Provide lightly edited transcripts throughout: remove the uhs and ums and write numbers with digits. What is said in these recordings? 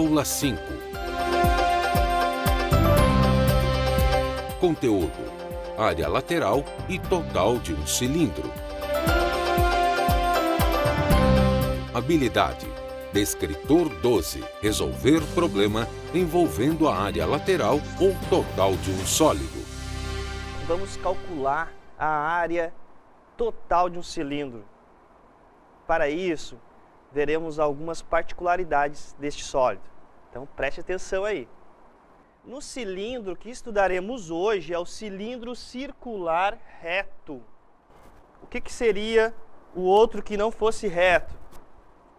Aula 5. Conteúdo: área lateral e total de um cilindro. Habilidade: Descritor 12. Resolver problema envolvendo a área lateral ou total de um sólido. Vamos calcular a área total de um cilindro. Para isso, veremos algumas particularidades deste sólido. Então, preste atenção aí. No cilindro que estudaremos hoje é o cilindro circular reto. O que seria o outro que não fosse reto?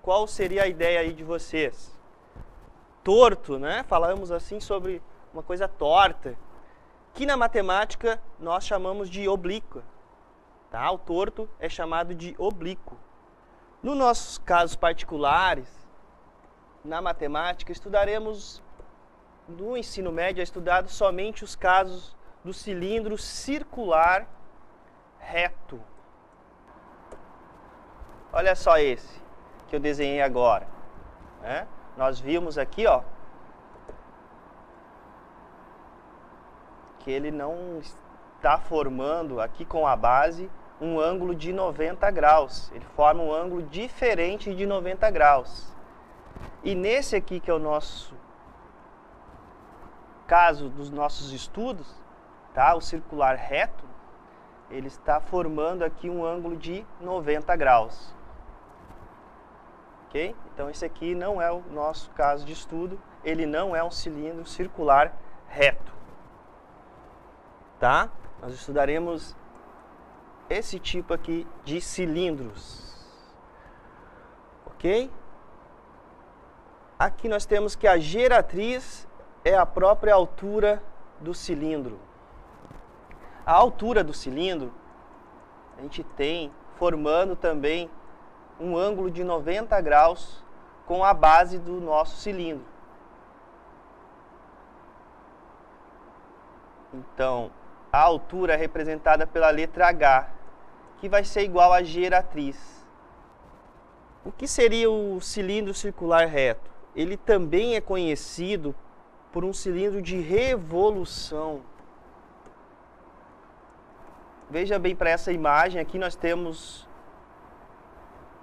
Qual seria a ideia aí de vocês? Torto, né? Falamos assim sobre uma coisa torta, que na matemática nós chamamos de oblíqua. Tá? O torto é chamado de oblíquo. Nos nossos casos particulares, na matemática, estudaremos, no ensino médio, é estudado somente os casos do cilindro circular reto. Olha só esse que eu desenhei agora, né? Nós vimos aqui, ó, que ele não está formando aqui com a base um ângulo de 90 graus. Ele forma um ângulo diferente de 90 graus. E nesse aqui, que é o nosso caso dos nossos estudos, tá? O circular reto, ele está formando aqui um ângulo de 90 graus. Ok? Então esse aqui não é o nosso caso de estudo, ele não é um cilindro circular reto. Tá? Nós estudaremos esse tipo aqui de cilindros. Ok? Aqui nós temos que a geratriz é a própria altura do cilindro. A altura do cilindro a gente tem formando também um ângulo de 90 graus com a base do nosso cilindro. Então, a altura é representada pela letra H, que vai ser igual a geratriz. O que seria o cilindro circular reto? Ele também é conhecido por um cilindro de revolução. Veja bem para essa imagem, aqui nós temos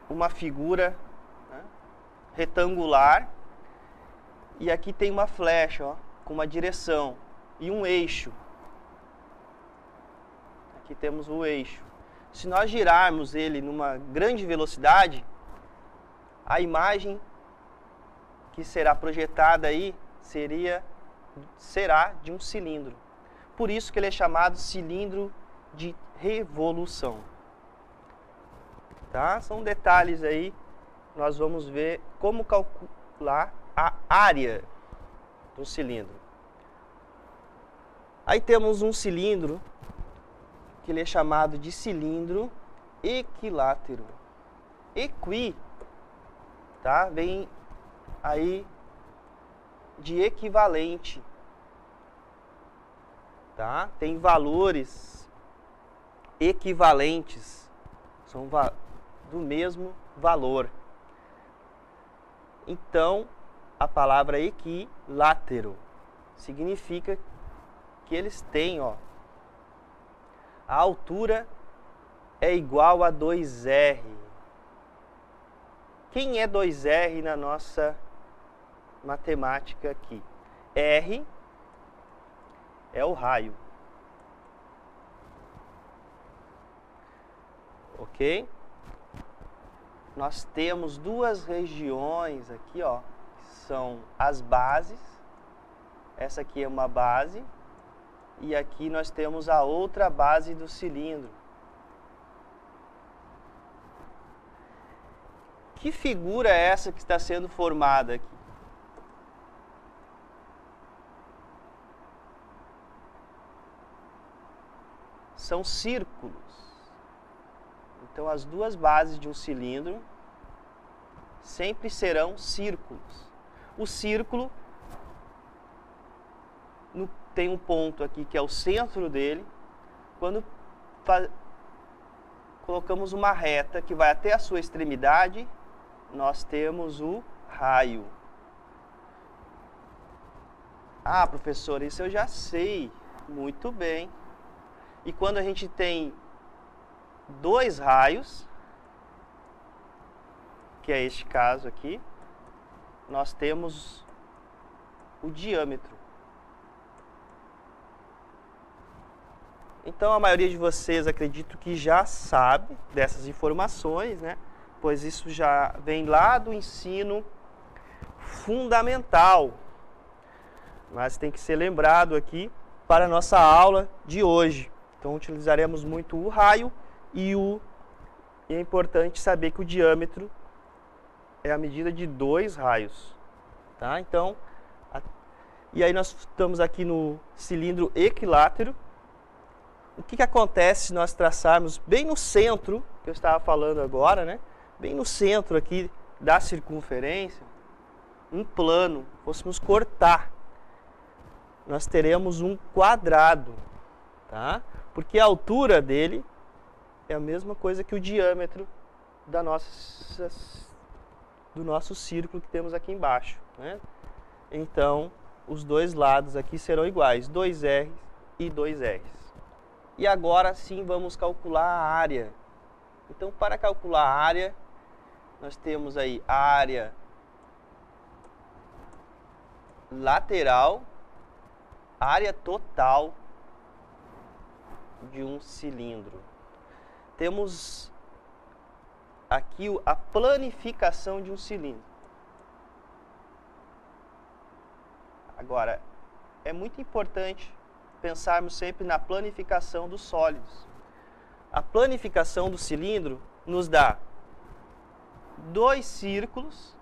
uma figura, né, retangular, e aqui tem uma flecha, ó, com uma direção e um eixo. Aqui temos o eixo. Se nós girarmos ele numa grande velocidade, a imagem que será projetada aí será de um cilindro. Por isso que ele é chamado cilindro de revolução. Tá? São detalhes aí, nós vamos ver como calcular a área do cilindro. Aí temos um cilindro que ele é chamado de cilindro equilátero. Equi, tá? Vem aí de equivalente, tá? Tem valores equivalentes, são do mesmo valor. Então, a palavra equilátero significa que eles têm, ó, a altura é igual a 2R. Quem é 2R na nossa matemática aqui? R é o raio. Ok? Nós temos duas regiões aqui, ó, que são as bases. Essa aqui é uma base. E aqui nós temos a outra base do cilindro. Que figura é essa que está sendo formada aqui? São círculos. Então, as duas bases de um cilindro sempre serão círculos. O círculo tem um ponto aqui que é o centro dele. Quando colocamos uma reta que vai até a sua extremidade, nós temos o raio. Ah, professor, isso eu já sei. Muito bem. E quando a gente tem dois raios, que é este caso aqui, nós temos o diâmetro. Então a maioria de vocês acredito que já sabe dessas informações, né? Pois isso já vem lá do ensino fundamental. Mas tem que ser lembrado aqui para a nossa aula de hoje. Então utilizaremos muito o raio e é importante saber que o diâmetro é a medida de dois raios, tá? Então, e aí nós estamos aqui no cilindro equilátero. O que acontece se nós traçarmos bem no centro, que eu estava falando agora, né? Bem no centro aqui da circunferência, um plano, fôssemos cortar, nós teremos um quadrado, tá? Porque a altura dele é a mesma coisa que o diâmetro do nosso círculo que temos aqui embaixo, né? Então, os dois lados aqui serão iguais, 2R e 2R. E agora sim vamos calcular a área. Então, para calcular a área, nós temos aí a área lateral, a área total de um cilindro. Temos aqui a planificação de um cilindro. Agora, é muito importante pensarmos sempre na planificação dos sólidos. A planificação do cilindro nos dá dois círculos.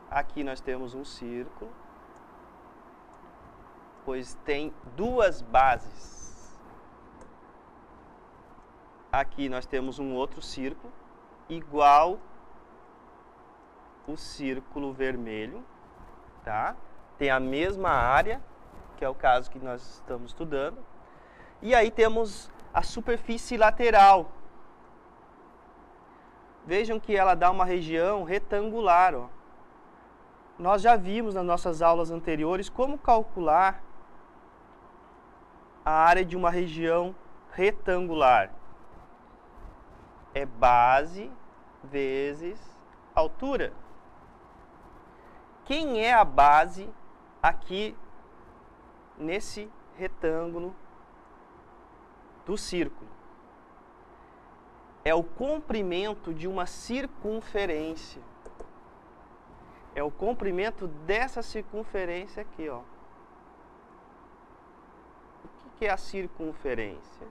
Aqui nós temos um círculo, pois tem duas bases. Aqui nós temos um outro círculo, igual o círculo vermelho, tá? Tem a mesma área, que é o caso que nós estamos estudando. E aí temos a superfície lateral. Vejam que ela dá uma região retangular, ó. Nós já vimos nas nossas aulas anteriores como calcular a área de uma região retangular. É base vezes altura. Quem é a base aqui nesse retângulo do círculo? É o comprimento de uma circunferência. É o comprimento dessa circunferência aqui, ó. O que é a circunferência?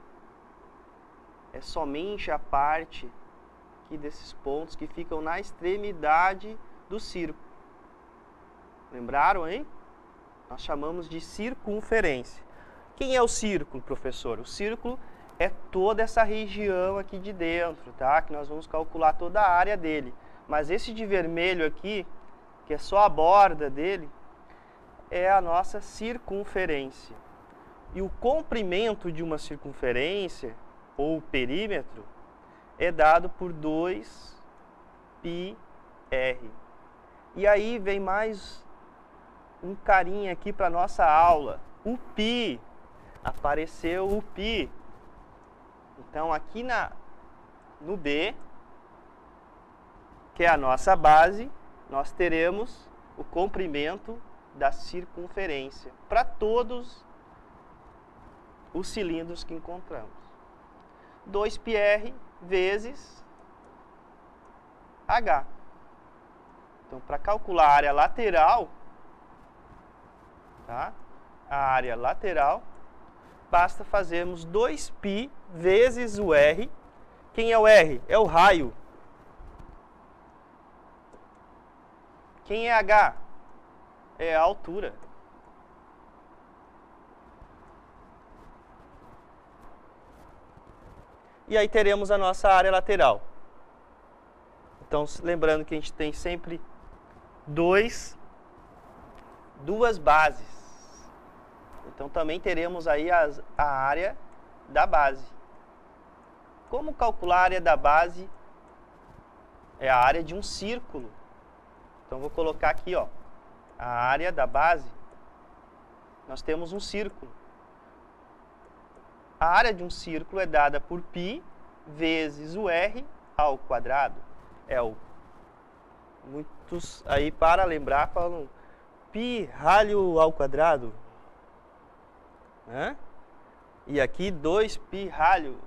É somente a parte aqui desses pontos que ficam na extremidade do círculo. Lembraram, hein? Nós chamamos de circunferência. Quem é o círculo, professor? O círculo é toda essa região aqui de dentro, tá? Que nós vamos calcular toda a área dele. Mas esse de vermelho aqui, que é só a borda dele, é a nossa circunferência. E o comprimento de uma circunferência, ou perímetro, é dado por 2πr. E aí vem mais um carinha aqui para a nossa aula. O π. Apareceu o π. Então, aqui no B, que é a nossa base, nós teremos o comprimento da circunferência para todos os cilindros que encontramos. 2πr vezes H. Então, para calcular a área lateral, tá? A área lateral, basta fazermos 2π vezes o R. Quem é o R? É o raio. Quem é H? É a altura. E aí teremos a nossa área lateral. Então, lembrando que a gente tem sempre duas bases. Então, também teremos aí a área da base. Como calcular a área da base? É a área de um círculo. Então, vou colocar aqui, ó, a área da base. Nós temos um círculo. A área de um círculo é dada por π vezes o r ao quadrado. Muitos aí, para lembrar, falam π ralho ao quadrado. Né? E aqui 2π ralho.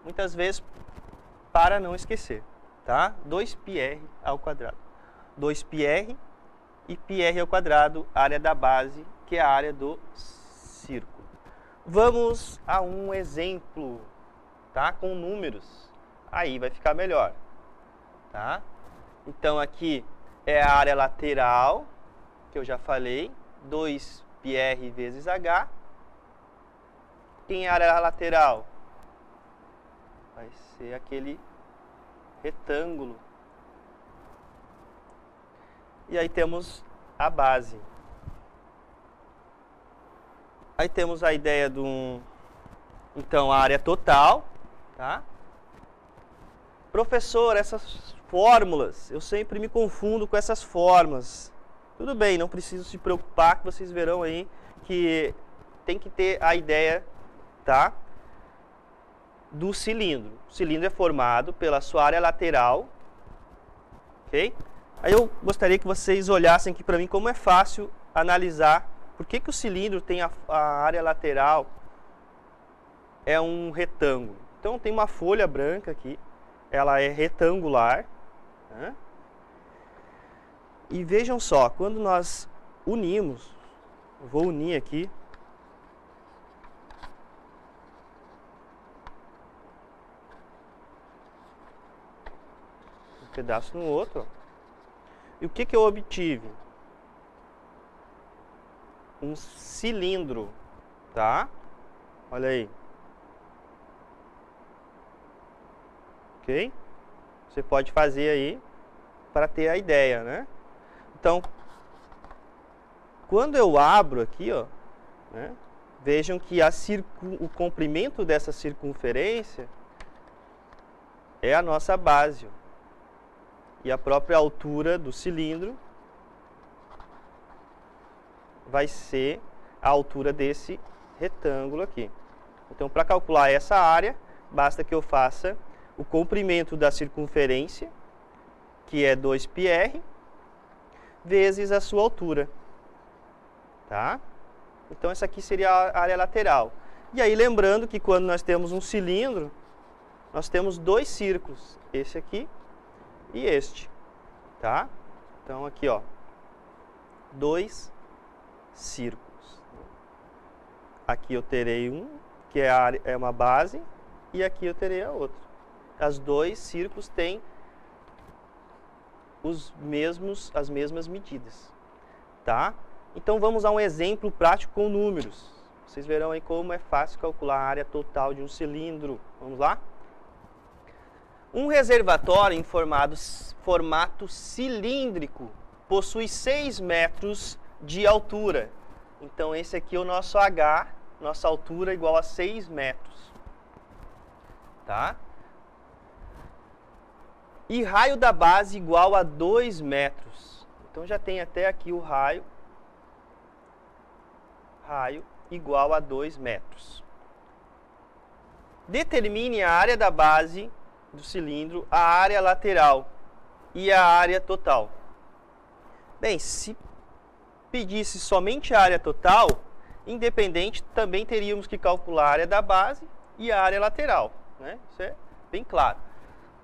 Muitas vezes, para não esquecer, tá? 2πr ao quadrado. 2πr e πr ao quadrado, área da base, que é a área do círculo. Vamos a um exemplo, tá? Com números. Aí vai ficar melhor, tá? Então, aqui é a área lateral, que eu já falei, 2πr vezes h. Quem é a área lateral? Vai ser aquele retângulo. E aí temos a base. Aí temos a ideia de então, a área total, tá? Professor, essas fórmulas, eu sempre me confundo com essas fórmulas. Tudo bem, não preciso se preocupar, que vocês verão aí que tem que ter a ideia, tá? Do cilindro. O cilindro é formado pela sua área lateral, ok? Aí eu gostaria que vocês olhassem aqui para mim como é fácil analisar por que o cilindro tem a área lateral é um retângulo. Então tem uma folha branca aqui, ela é retangular, né? E vejam só, quando nós unimos, eu vou unir aqui, um pedaço no outro, ó. E o que eu obtive? Um cilindro, tá? Olha aí. Ok? Você pode fazer aí para ter a ideia, né? Então, quando eu abro aqui, ó, né, vejam que o comprimento dessa circunferência é a nossa base, ó. E a própria altura do cilindro vai ser a altura desse retângulo aqui. Então, para calcular essa área, basta que eu faça o comprimento da circunferência, que é 2πr, vezes a sua altura. Tá? Então, essa aqui seria a área lateral. E aí, lembrando que quando nós temos um cilindro, nós temos dois círculos. Esse aqui e este, tá? Então, aqui, ó, dois círculos. Aqui eu terei um, que é uma base, e aqui eu terei a outra. Os dois círculos têm as mesmas medidas, tá? Então, vamos a um exemplo prático com números. Vocês verão aí como é fácil calcular a área total de um cilindro. Vamos lá? Um reservatório em formato cilíndrico possui 6 metros de altura. Então, esse aqui é o nosso H, nossa altura é igual a 6 metros. Tá? E raio da base igual a 2 metros. Então, já tem até aqui o raio igual a 2 metros. Determine a área da base do cilindro, a área lateral e a área total. Bem, se pedisse somente a área total, independente, também teríamos que calcular a área da base e a área lateral, né? Isso é bem claro.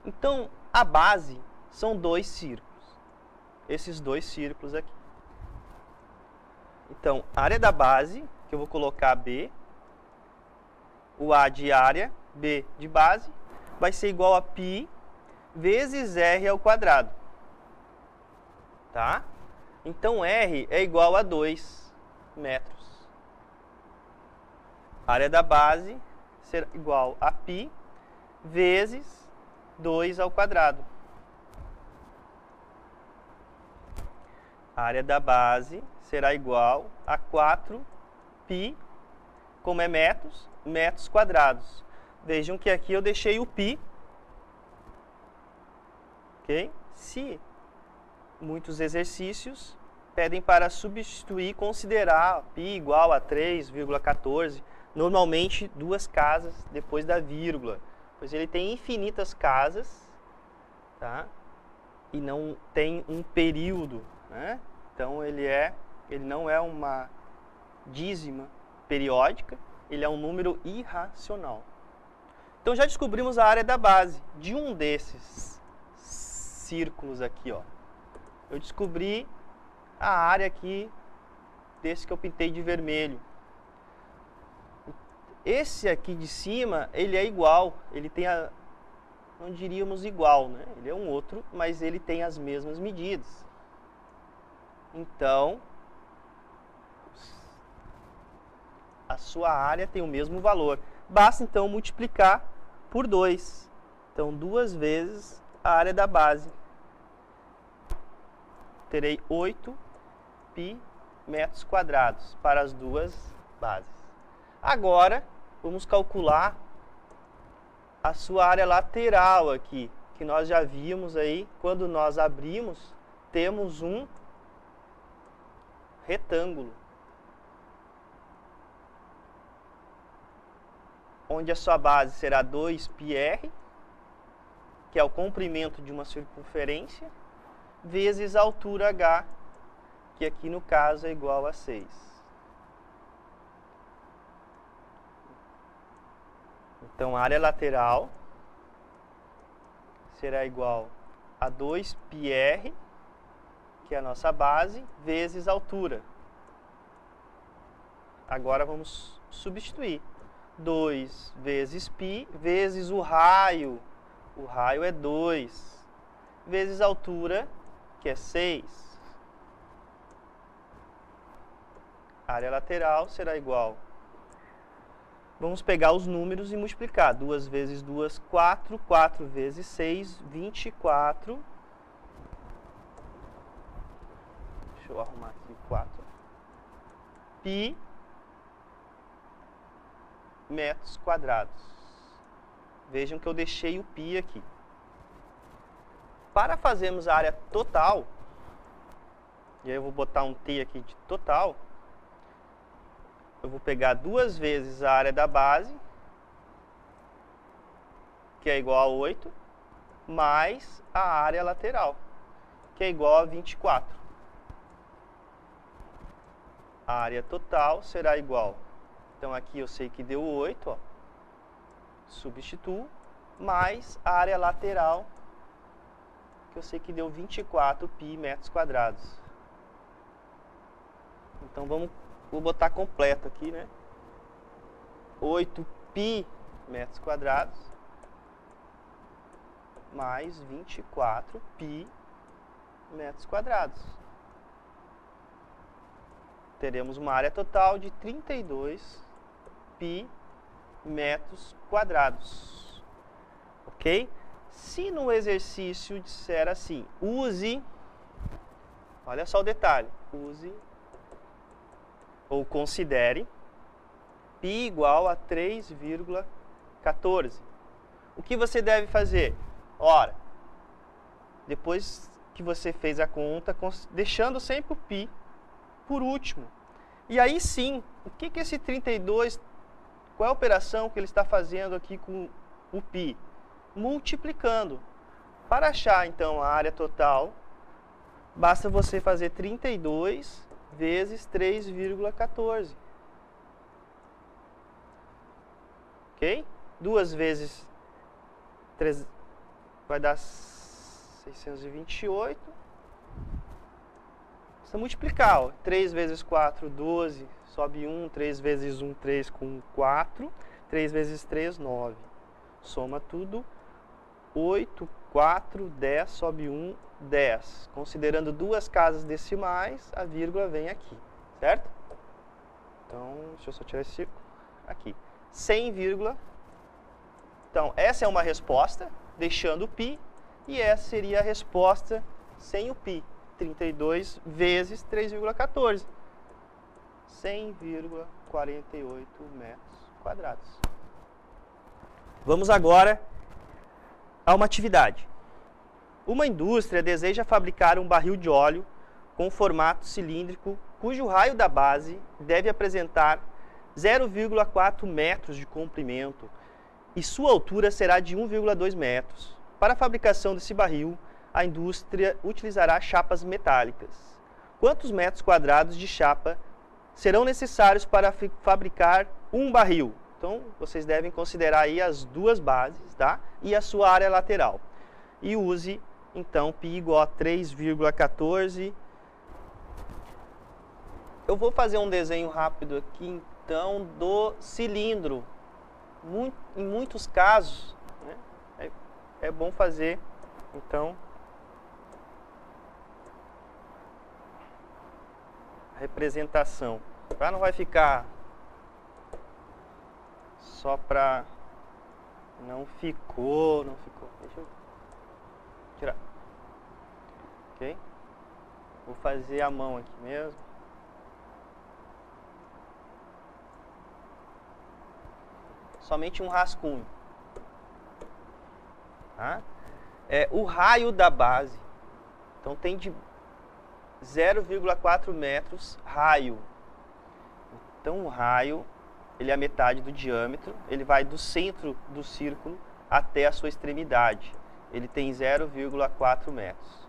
Então, a base são dois círculos. Esses dois círculos aqui. Então, a área da base, que eu vou colocar B, o A de área, B de base, vai ser igual a π vezes r ao quadrado. Tá? Então, R é igual a 2 metros. A área da base será igual a π vezes 2 ao quadrado. A área da base será igual a 4π, como é metros, metros quadrados. Vejam que aqui eu deixei o π ok? Se muitos exercícios pedem para substituir, considerar π igual a 3,14, normalmente duas casas depois da vírgula, pois ele tem infinitas casas, tá? E não tem um período, né? Então ele não é uma dízima periódica, ele é um número irracional. Então já descobrimos a área da base de um desses círculos aqui, ó. Eu descobri a área aqui desse que eu pintei de vermelho. Esse aqui de cima, ele é igual, ele tem não diríamos igual, né? Ele é um outro, mas ele tem as mesmas medidas. Então, a sua área tem o mesmo valor. Basta então multiplicar por 2. Então, 2 vezes a área da base. Terei 8π metros quadrados para as duas bases. Agora, vamos calcular a sua área lateral aqui, que nós já vimos aí, quando nós abrimos, temos um retângulo, onde a sua base será 2πr, que é o comprimento de uma circunferência, vezes a altura h, que aqui no caso é igual a 6. Então, a área lateral será igual a 2πr, que é a nossa base, vezes a altura. Agora vamos substituir. 2 vezes π, vezes o raio é 2, vezes a altura, que é 6. A área lateral será igual. Vamos pegar os números e multiplicar. 2 vezes 2, 4. 4 vezes 6, 24. Deixa eu arrumar aqui 4. Π metros quadrados. Vejam que eu deixei o π aqui. Para fazermos a área total, e aí eu vou botar um T aqui de total, eu vou pegar 2 vezes a área da base, que é igual a 8, mais a área lateral, que é igual a 24. A área total será igual. Então aqui eu sei que deu 8, ó. Substituo, mais a área lateral, que eu sei que deu 24π metros quadrados. Então vou botar completo aqui, né? 8π metros quadrados mais 24π metros quadrados. Teremos uma área total de 32π metros quadrados. Ok? Se no exercício disser assim, use, olha só o detalhe, use ou considere π igual a 3,14. O que você deve fazer? Ora, depois que você fez a conta, deixando sempre o π por último. E aí sim, o que esse 32, qual é a operação que ele está fazendo aqui com o π? Multiplicando. Para achar então a área total, basta você fazer 32 vezes 3,14. Ok? 2 vezes 3 vai dar 628. Basta multiplicar. Ó. 3 vezes 4, 12. Sobe 1. 3 vezes 1, 3 com 4. 3 vezes 3, 9. Soma tudo. 8, 4, 10. Sobe 1, 10. Considerando duas casas decimais, a vírgula vem aqui. Certo? Então, deixa eu só tirar esse círculo. Aqui. 100, vírgula. Então, essa é uma resposta, deixando o π. E essa seria a resposta sem o π. 32 vezes 3,14. 100,48 metros quadrados. Vamos agora a uma atividade. Uma indústria deseja fabricar um barril de óleo com formato cilíndrico cujo raio da base deve apresentar 0,4 metros de comprimento e sua altura será de 1,2 metros. Para a fabricação desse barril, a indústria utilizará chapas metálicas. Quantos metros quadrados de chapa serão necessários para fabricar um barril? Então, vocês devem considerar aí as duas bases, tá? E a sua área lateral. E use, então, π igual a 3,14. Eu vou fazer um desenho rápido aqui, então, do cilindro. Em muitos casos, né, é bom fazer, então, a representação. Tá? Não vai ficar só para... Não ficou. Deixa eu tirar. Ok? Vou fazer a mão aqui mesmo. Somente um rascunho. Tá? O raio da base. Então tem de 0,4 metros raio. Então o raio, ele é a metade do diâmetro, ele vai do centro do círculo até a sua extremidade. Ele tem 0,4 metros.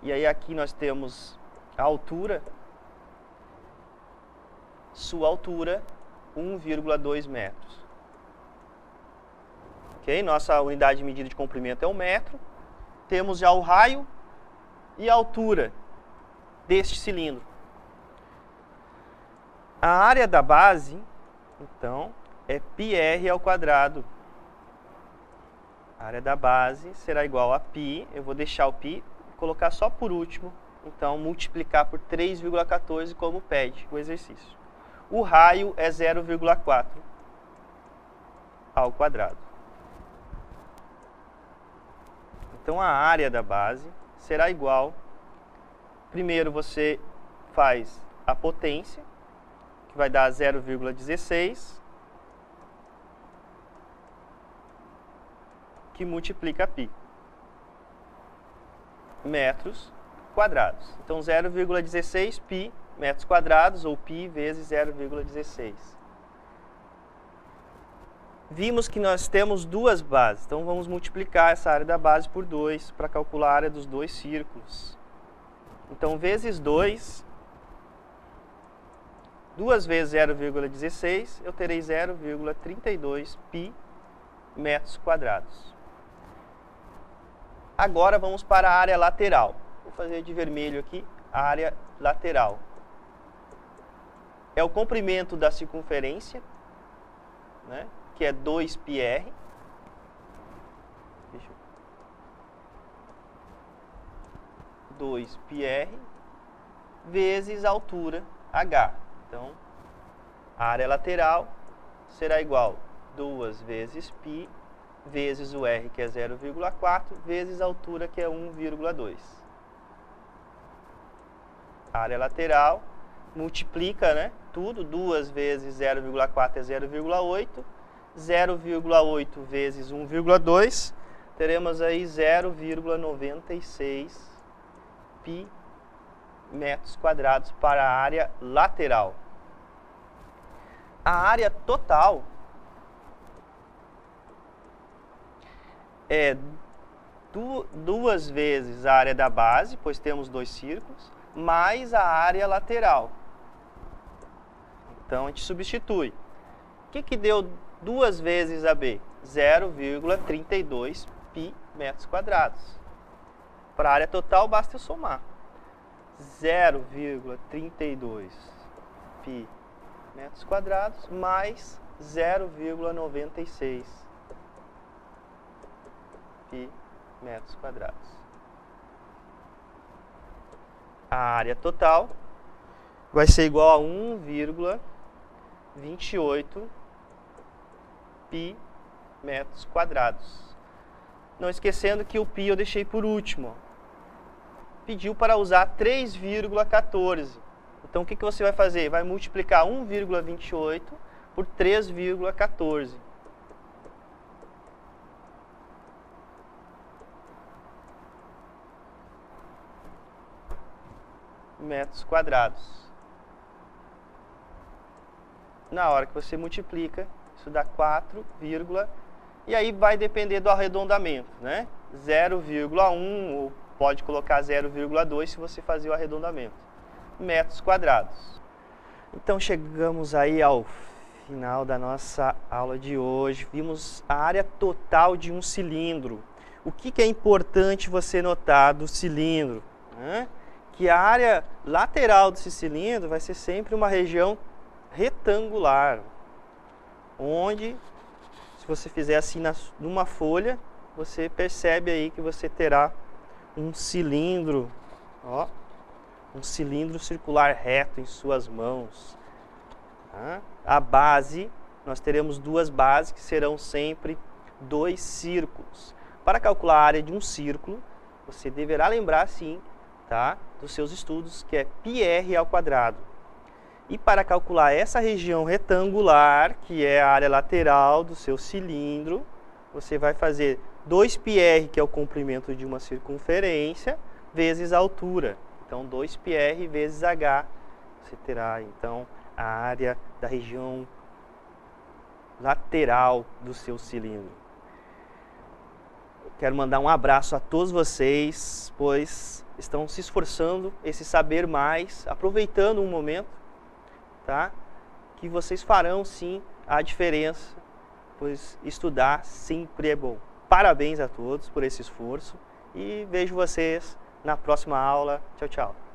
E aí aqui nós temos a altura, sua altura, 1,2 metros. Ok? Nossa unidade de medida de comprimento é 1 metro. Temos já o raio e a altura deste cilindro. A área da base, então, é πr ao quadrado. A área da base será igual a π, eu vou deixar o π, colocar só por último, então multiplicar por 3,14 como pede o exercício. O raio é 0,4 ao quadrado. Então a área da base será igual, primeiro você faz a potência, que vai dar 0,16, que multiplica π, metros quadrados. Então 0,16 π metros quadrados, ou π vezes 0,16. Vimos que nós temos duas bases, então vamos multiplicar essa área da base por 2 para calcular a área dos dois círculos. Então, vezes 2, 2 vezes 0,16, eu terei 0,32 π metros quadrados. Agora vamos para a área lateral. Vou fazer de vermelho aqui, a área lateral. É o comprimento da circunferência, né, que é 2πr. 2πr vezes a altura h. Então, a área lateral será igual a 2 vezes π vezes o r, que é 0,4, vezes a altura, que é 1,2. A área lateral multiplica, né, tudo, 2 vezes 0,4 é 0,8, 0,8 vezes 1,2, teremos aí 0,96 π metros quadrados para a área lateral. A área total é 2 vezes a área da base, pois temos dois círculos, mais a área lateral. Então a gente substitui. O que deu 2 vezes AB? 0,32 π metros quadrados. Para a área total basta eu somar. 0,32 π metros quadrados mais 0,96 π metros quadrados. A área total vai ser igual a 1,28 π metros quadrados. Não esquecendo que o π eu deixei por último. Pediu para usar 3,14. Então o que você vai fazer? Vai multiplicar 1,28 por 3,14. metros quadrados. Na hora que você multiplica, isso dá 4, e aí vai depender do arredondamento, né? 0,1 ou pode colocar 0,2 se você fazer o arredondamento. Metros quadrados. Então chegamos aí ao final da nossa aula de hoje. Vimos a área total de um cilindro. O que é importante você notar do cilindro? Né? Que a área lateral desse cilindro vai ser sempre uma região retangular, onde, se você fizer assim numa folha, você percebe aí que você terá um cilindro, ó, um cilindro circular reto em suas mãos. Tá? A base, nós teremos duas bases que serão sempre 2 círculos. Para calcular a área de um círculo, você deverá lembrar, sim, tá, dos seus estudos, que é πr². E para calcular essa região retangular, que é a área lateral do seu cilindro, você vai fazer 2πr, que é o comprimento de uma circunferência, vezes a altura. Então, 2πr vezes h, você terá, então, a área da região lateral do seu cilindro. Quero mandar um abraço a todos vocês, pois estão se esforçando em se saber mais, aproveitando um momento, tá? Que vocês farão sim a diferença, pois estudar sempre é bom. Parabéns a todos por esse esforço e vejo vocês na próxima aula. Tchau, tchau.